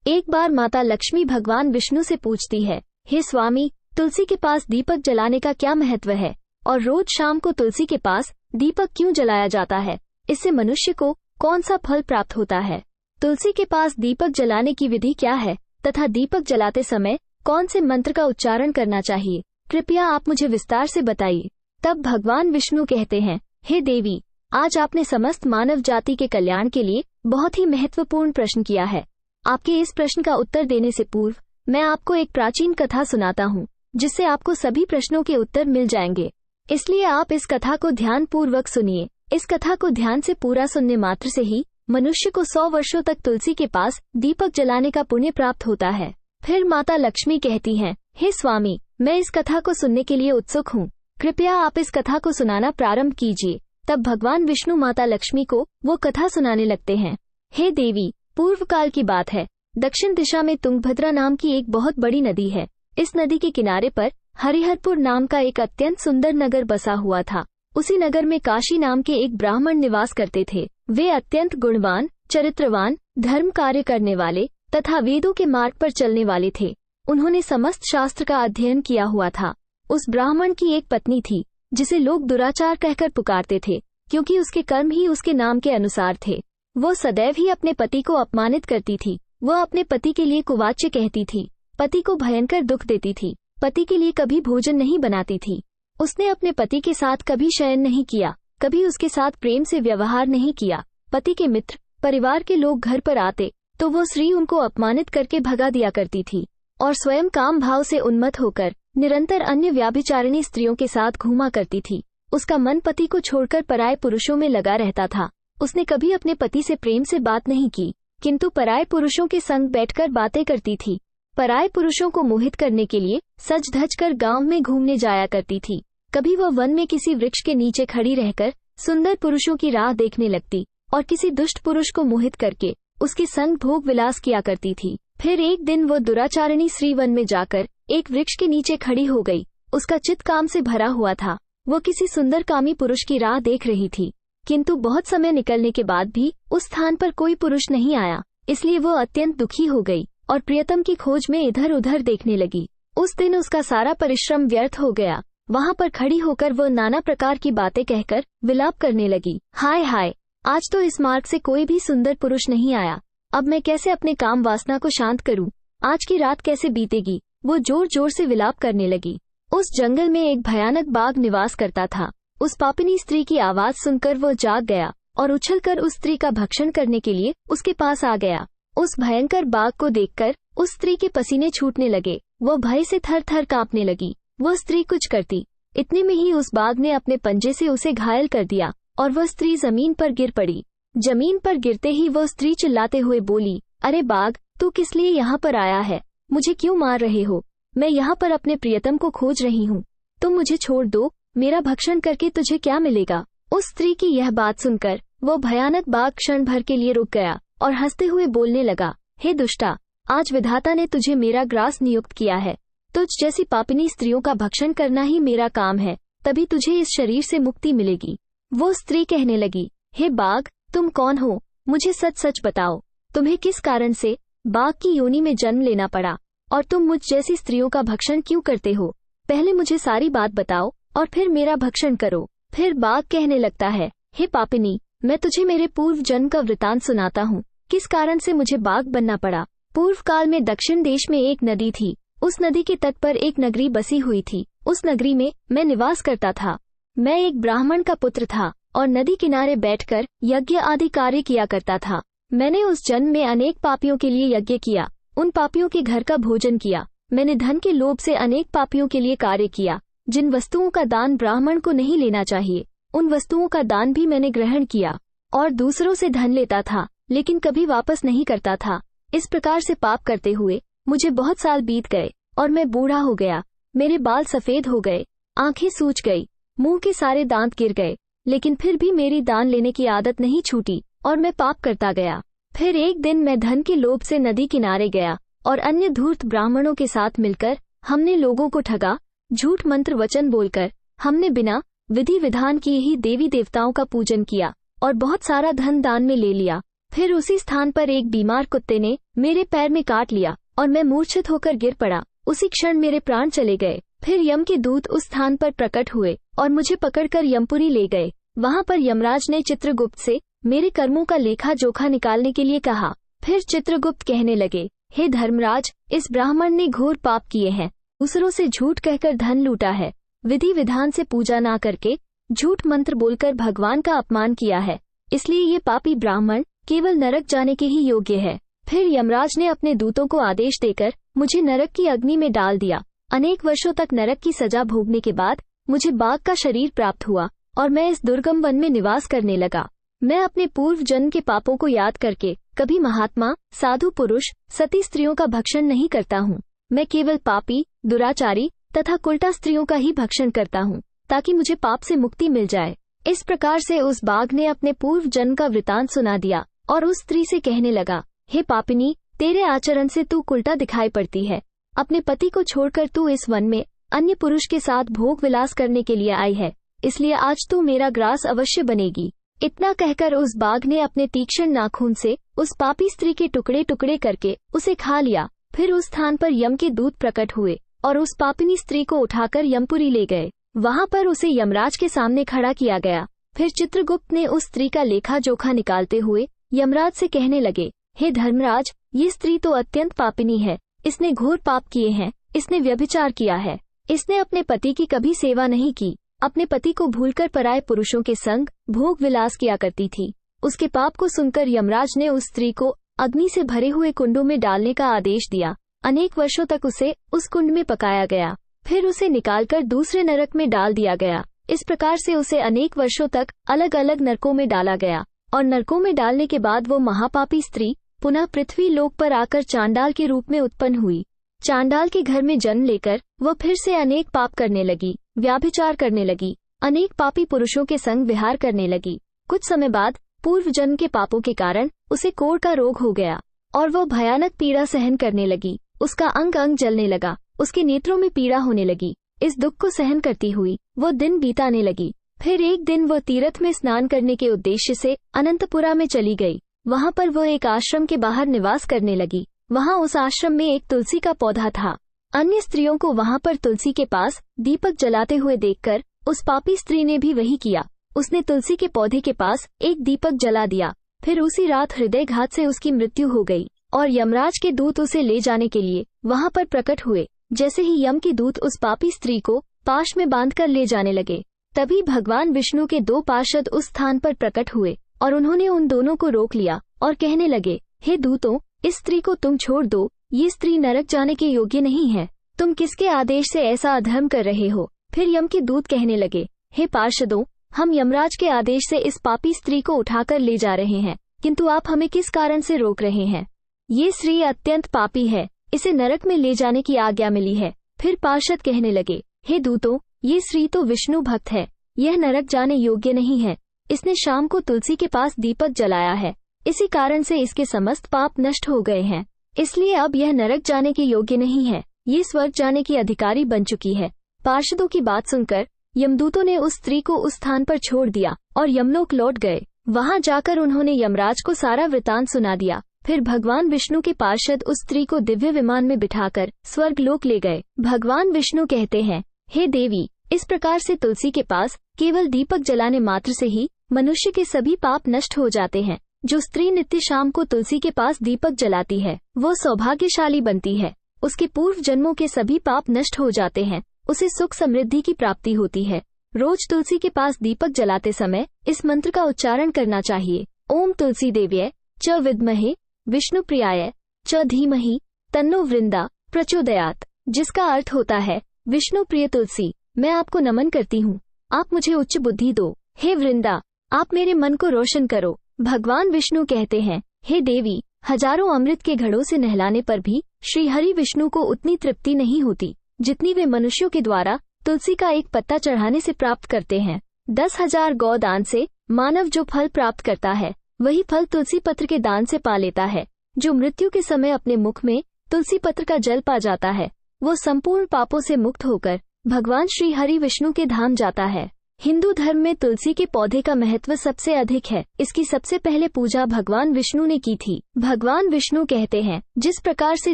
एक बार माता लक्ष्मी भगवान विष्णु से पूछती है, हे स्वामी, तुलसी के पास दीपक जलाने का क्या महत्व है और रोज शाम को तुलसी के पास दीपक क्यों जलाया जाता है? इससे मनुष्य को कौन सा फल प्राप्त होता है? तुलसी के पास दीपक जलाने की विधि क्या है तथा दीपक जलाते समय कौन से मंत्र का उच्चारण करना चाहिए? कृपया आप मुझे विस्तार से बताइए। तब भगवान विष्णु कहते हैं, हे देवी, आज आपने समस्त मानव जाति के कल्याण के लिए बहुत ही महत्वपूर्ण प्रश्न किया है। आपके इस प्रश्न का उत्तर देने से पूर्व मैं आपको एक प्राचीन कथा सुनाता हूँ, जिससे आपको सभी प्रश्नों के उत्तर मिल जाएंगे। इसलिए आप इस कथा को ध्यान पूर्वक सुनिए। इस कथा को ध्यान से पूरा सुनने मात्र से ही मनुष्य को 100 वर्षों तक तुलसी के पास दीपक जलाने का पुण्य प्राप्त होता है। फिर माता लक्ष्मी कहती हैं, हे स्वामी, मैं इस कथा को सुनने के लिए उत्सुक हूँ। कृपया आप इस कथा को सुनाना प्रारंभ कीजिए। तब भगवान विष्णु माता लक्ष्मी को वो कथा सुनाने लगते हैं। हे देवी, पूर्व काल की बात है। दक्षिण दिशा में तुंगभद्रा नाम की एक बहुत बड़ी नदी है। इस नदी के किनारे पर हरिहरपुर नाम का एक अत्यंत सुंदर नगर बसा हुआ था। उसी नगर में काशी नाम के एक ब्राह्मण निवास करते थे। वे अत्यंत गुणवान, चरित्रवान, धर्म कार्य करने वाले तथा वेदों के मार्ग पर चलने वाले थे। उन्होंने समस्त शास्त्र का अध्ययन किया हुआ था। उस ब्राह्मण की एक पत्नी थी, जिसे लोग दुराचार कहकर पुकारते थे, क्योंकि उसके कर्म ही उसके नाम के अनुसार थे। वो सदैव ही अपने पति को अपमानित करती थी। वह अपने पति के लिए कुवाच्य कहती थी, पति को भयंकर दुख देती थी, पति के लिए कभी भोजन नहीं बनाती थी। उसने अपने पति के साथ कभी शयन नहीं किया, कभी उसके साथ प्रेम से व्यवहार नहीं किया। पति के मित्र, परिवार के लोग घर पर आते तो वो स्त्री उनको अपमानित करके भगा दिया करती थी और स्वयं काम भाव से उन्मत्त होकर निरंतर अन्य व्याभिचारिणी स्त्रियों के साथ घूमा करती थी। उसका मन पति को छोड़कर पराये पुरुषों में लगा रहता था। उसने कभी अपने पति से प्रेम से बात नहीं की, किंतु पराये पुरुषों के संग बैठकर बातें करती थी। पराये पुरुषों को मोहित करने के लिए सज धज कर गाँव में घूमने जाया करती थी। कभी वह वन में किसी वृक्ष के नीचे खड़ी रहकर सुंदर पुरुषों की राह देखने लगती और किसी दुष्ट पुरुष को मोहित करके उसके संग भोग विलास किया करती थी। फिर एक दिन वो दुराचारिणी स्त्री वन में जाकर एक वृक्ष के नीचे खड़ी हो गई। उसका चित्त काम से भरा हुआ था। वो किसी सुंदर कामी पुरुष की राह देख रही थी, किंतु बहुत समय निकलने के बाद भी उस स्थान पर कोई पुरुष नहीं आया। इसलिए वो अत्यंत दुखी हो गई और प्रियतम की खोज में इधर उधर देखने लगी। उस दिन उसका सारा परिश्रम व्यर्थ हो गया। वहाँ पर खड़ी होकर वो नाना प्रकार की बातें कहकर विलाप करने लगी। हाय हाय, आज तो इस मार्ग से कोई भी सुंदर पुरुष नहीं आया। अब मैं कैसे अपने काम वासना को शांत करूं? आज की रात कैसे बीतेगी? वो जोर जोर से विलाप करने लगी। उस जंगल में एक भयानक बाघ निवास करता था। उस पापिनी स्त्री की आवाज सुनकर वो जाग गया और उछलकर उस स्त्री का भक्षण करने के लिए उसके पास आ गया। उस भयंकर बाघ को देखकर उस स्त्री के पसीने छूटने लगे। वो भय से थर थर कांपने लगी। वो स्त्री कुछ करती, इतने में ही उस बाघ ने अपने पंजे से उसे घायल कर दिया और वह स्त्री जमीन पर गिर पड़ी। जमीन पर गिरते ही वो स्त्री चिल्लाते हुए बोली, अरे बाघ, तू किस लिए यहाँ पर आया है? मुझे क्यों मार रहे हो? मैं यहाँ पर अपने प्रियतम को खोज रही हूँ। तुम मुझे छोड़ दो। मेरा भक्षण करके तुझे क्या मिलेगा? उस स्त्री की यह बात सुनकर वो भयानक बाघ क्षण भर के लिए रुक गया और हंसते हुए बोलने लगा, हे दुष्टा, आज विधाता ने तुझे मेरा ग्रास नियुक्त किया है। तुझ जैसी पापिनी स्त्रियों का भक्षण करना ही मेरा काम है, तभी तुझे इस शरीर से मुक्ति मिलेगी। वो स्त्री कहने लगी, हे बाघ, तुम कौन हो? मुझे सच सच बताओ, तुम्हें किस कारण से बाघ की योनि में जन्म लेना पड़ा और तुम मुझ जैसी स्त्रियों का भक्षण क्यों करते हो? पहले मुझे सारी बात बताओ और फिर मेरा भक्षण करो। फिर बाघ कहने लगता है, हे पापिनी, मैं तुझे मेरे पूर्व जन्म का वृतांत सुनाता हूँ, किस कारण से मुझे बाघ बनना पड़ा। पूर्व काल में दक्षिण देश में एक नदी थी। उस नदी के तट पर एक नगरी बसी हुई थी। उस नगरी में मैं निवास करता था। मैं एक ब्राह्मण का पुत्र था और नदी किनारे बैठकर यज्ञ आदि कार्य किया करता था। मैंने उस जन्म में अनेक पापियों के लिए यज्ञ किया, उन पापियों के घर का भोजन किया। मैंने धन के लोभ से अनेक पापियों के लिए कार्य किया। जिन वस्तुओं का दान ब्राह्मण को नहीं लेना चाहिए, उन वस्तुओं का दान भी मैंने ग्रहण किया और दूसरों से धन लेता था, लेकिन कभी वापस नहीं करता था। इस प्रकार से पाप करते हुए मुझे बहुत साल बीत गए और मैं बूढ़ा हो गया। मेरे बाल सफेद हो गए, आंखें सूज गई, मुंह के सारे दांत गिर गए, लेकिन फिर भी मेरी दान लेने की आदत नहीं छूटी और मैं पाप करता गया। फिर एक दिन मैं धन के लोभ से नदी किनारे गया और अन्य धूर्त ब्राह्मणों के साथ मिलकर हमने लोगों को ठगा। झूठ मंत्र वचन बोलकर हमने बिना विधि विधान किए ही देवी देवताओं का पूजन किया और बहुत सारा धन दान में ले लिया। फिर उसी स्थान पर एक बीमार कुत्ते ने मेरे पैर में काट लिया और मैं मूर्छित होकर गिर पड़ा। उसी क्षण मेरे प्राण चले गए। फिर यम के दूत उस स्थान पर प्रकट हुए और मुझे पकड़कर यमपुरी ले गए। वहां पर यमराज ने चित्रगुप्त से मेरे कर्मों का लेखा जोखा निकालने के लिए कहा। फिर चित्रगुप्त कहने लगे, हे धर्मराज, इस ब्राह्मण ने घोर पाप किए हैं। दूसरों से झूठ कहकर धन लूटा है, विधि विधान से पूजा ना करके झूठ मंत्र बोलकर भगवान का अपमान किया है, इसलिए ये पापी ब्राह्मण केवल नरक जाने के ही योग्य है। फिर यमराज ने अपने दूतों को आदेश देकर मुझे नरक की अग्नि में डाल दिया। अनेक वर्षों तक नरक की सजा भोगने के बाद मुझे बाघ का शरीर प्राप्त हुआ और मैं इस दुर्गम वन में निवास करने लगा। मैं अपने पूर्व जन्म के पापों को याद करके कभी महात्मा, साधु पुरुष, सती स्त्रियों का भक्षण नहीं करता हूँ। मैं केवल पापी, दुराचारी तथा कुलटा स्त्रियों का ही भक्षण करता हूँ, ताकि मुझे पाप से मुक्ति मिल जाए। इस प्रकार से उस बाघ ने अपने पूर्व जन्म का वृतांत सुना दिया और उस स्त्री से कहने लगा, हे पापिनी, तेरे आचरण से तू कुलटा दिखाई पड़ती है। अपने पति को छोड़कर तू इस वन में अन्य पुरुष के साथ भोग विलास करने के लिए आई है, इसलिए आज तू मेरा ग्रास अवश्य बनेगी। इतना कहकर उस बाघ ने अपने तीक्ष्ण नाखून से उस पापी स्त्री के टुकड़े टुकड़े करके उसे खा लिया। फिर उस स्थान पर यम के दूत प्रकट हुए और उस पापिनी स्त्री को उठाकर यमपुरी ले गए। वहां पर उसे यमराज के सामने खड़ा किया गया। फिर चित्रगुप्त ने उस स्त्री का लेखा जोखा निकालते हुए यमराज से कहने लगे, हे धर्मराज, ये स्त्री तो अत्यंत पापिनी है। इसने घोर पाप किए हैं। इसने व्यभिचार किया है। इसने अपने पति की कभी सेवा नहीं की। अपने पति को भूलकर पराये पुरुषों के संग भोग विलास किया करती थी। उसके पाप को सुनकर यमराज ने उस स्त्री को अग्नि से भरे हुए कुंडों में डालने का आदेश दिया। अनेक वर्षों तक उसे उस कुंड में पकाया गया। फिर उसे निकालकर दूसरे नरक में डाल दिया गया। इस प्रकार से उसे अनेक वर्षों तक अलग अलग नरकों में डाला गया और नरकों में डालने के बाद वो महापापी स्त्री पुनः पृथ्वी लोक पर आकर चांडाल के रूप में उत्पन्न हुई। चांडाल के घर में जन्म लेकर वह फिर से अनेक पाप करने लगी, व्याभिचार करने लगी, अनेक पापी पुरुषों के संग विहार करने लगी। कुछ समय बाद पूर्व जन्म के पापों के कारण उसे कोढ़ का रोग हो गया और वह भयानक पीड़ा सहन करने लगी। उसका अंग अंग जलने लगा, उसके नेत्रों में पीड़ा होने लगी। इस दुख को सहन करती हुई वो दिन बीताने लगी। फिर एक दिन वह तीर्थ में स्नान करने के उद्देश्य से अनंतपुरा में चली गई। वहां पर वह एक आश्रम के बाहर निवास करने लगी। वहां उस आश्रम में एक तुलसी का पौधा था। अन्य स्त्रियों को वहां पर तुलसी के पास दीपक जलाते हुए देखकर उस पापी स्त्री ने भी वही किया। उसने तुलसी के पौधे के पास एक दीपक जला दिया। फिर उसी रात हृदयघात से उसकी मृत्यु हो गई और यमराज के दूत उसे ले जाने के लिए वहां पर प्रकट हुए। जैसे ही यम के दूत उस पापी स्त्री को पाश में बांधकर ले जाने लगे, तभी भगवान विष्णु के दो पार्षद उस स्थान पर प्रकट हुए और उन्होंने उन दोनों को रोक लिया और कहने लगे, हे दूतों, इस स्त्री को तुम छोड़ दो। ये स्त्री नरक जाने के योग्य नहीं है। तुम किसके आदेश से ऐसा अधर्म कर रहे हो? फिर यम के दूत कहने लगे, हे पार्षदों, हम यमराज के आदेश से इस पापी स्त्री को उठाकर ले जा रहे हैं, किंतु आप हमें किस कारण से रोक रहे हैं? ये स्त्री अत्यंत पापी है, इसे नरक में ले जाने की आज्ञा मिली है। फिर पार्षद कहने लगे, हे दूतों, ये स्त्री तो विष्णु भक्त है, यह नरक जाने योग्य नहीं है। इसने शाम को तुलसी के पास दीपक जलाया है, इसी कारण से इसके समस्त पाप नष्ट हो गए हैं, इसलिए अब यह नरक जाने के योग्य नहीं है। ये स्वर्ग जाने की अधिकारी बन चुकी है। पार्षदों की बात सुनकर यमदूतों ने उस स्त्री को उस स्थान पर छोड़ दिया और यमलोक लौट गए। वहां जाकर उन्होंने यमराज को सारा वृतांत सुना दिया। फिर भगवान विष्णु के पार्षद उस स्त्री को दिव्य विमान में बिठाकर स्वर्ग लोक ले गए। भगवान विष्णु कहते हैं, हे देवी, इस प्रकार से तुलसी के पास केवल दीपक जलाने मात्र से ही मनुष्य के सभी पाप नष्ट हो जाते हैं। जो स्त्री नित्य शाम को तुलसी के पास दीपक जलाती है, वो सौभाग्यशाली बनती है। उसके पूर्व जन्मों के सभी पाप नष्ट हो जाते हैं। उसे सुख समृद्धि की प्राप्ति होती है। रोज तुलसी के पास दीपक जलाते समय इस मंत्र का उच्चारण करना चाहिए। ओम तुलसी देव्यै च विद्महे विष्णु प्रियाय च धीमहि तन्नो वृंदा प्रचोदयात्, जिसका अर्थ होता है, विष्णु प्रिय तुलसी, मैं आपको नमन करती हूँ, आप मुझे उच्च बुद्धि दो। हे वृंदा, आप मेरे मन को रोशन करो। भगवान विष्णु कहते हैं, हे देवी, हजारों अमृत के घड़ों से नहलाने पर भी श्री हरि विष्णु को उतनी तृप्ति नहीं होती जितनी वे मनुष्यों के द्वारा तुलसी का एक पत्ता चढ़ाने से प्राप्त करते हैं। 10,000 गौ दान से मानव जो फल प्राप्त करता है, वही फल तुलसी पत्र के दान से पा लेता है। जो मृत्यु के समय अपने मुख में तुलसी पत्र का जल पा जाता है, वो संपूर्ण पापों से मुक्त होकर भगवान श्री हरि विष्णु के धाम जाता है। हिंदू धर्म में तुलसी के पौधे का महत्व सबसे अधिक है। इसकी सबसे पहले पूजा भगवान विष्णु ने की थी। भगवान विष्णु कहते हैं, जिस प्रकार से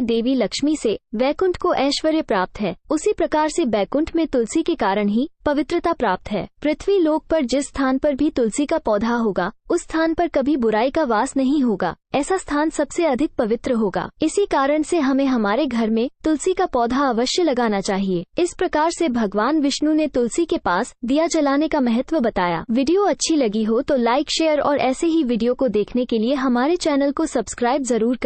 देवी लक्ष्मी से वैकुंठ को ऐश्वर्य प्राप्त है, उसी प्रकार से बैकुंठ में तुलसी के कारण ही पवित्रता प्राप्त है। पृथ्वी लोक पर जिस स्थान पर भी तुलसी का पौधा होगा, उस स्थान पर कभी बुराई का वास नहीं होगा। ऐसा स्थान सबसे अधिक पवित्र होगा। इसी कारण से हमें हमारे घर में तुलसी का पौधा अवश्य लगाना चाहिए। इस प्रकार से भगवान विष्णु ने तुलसी के पास दिया जलाने का महत्व बताया। वीडियो अच्छी लगी हो तो लाइक, शेयर और ऐसे ही वीडियो को देखने के लिए हमारे चैनल को सब्सक्राइब जरूर करें।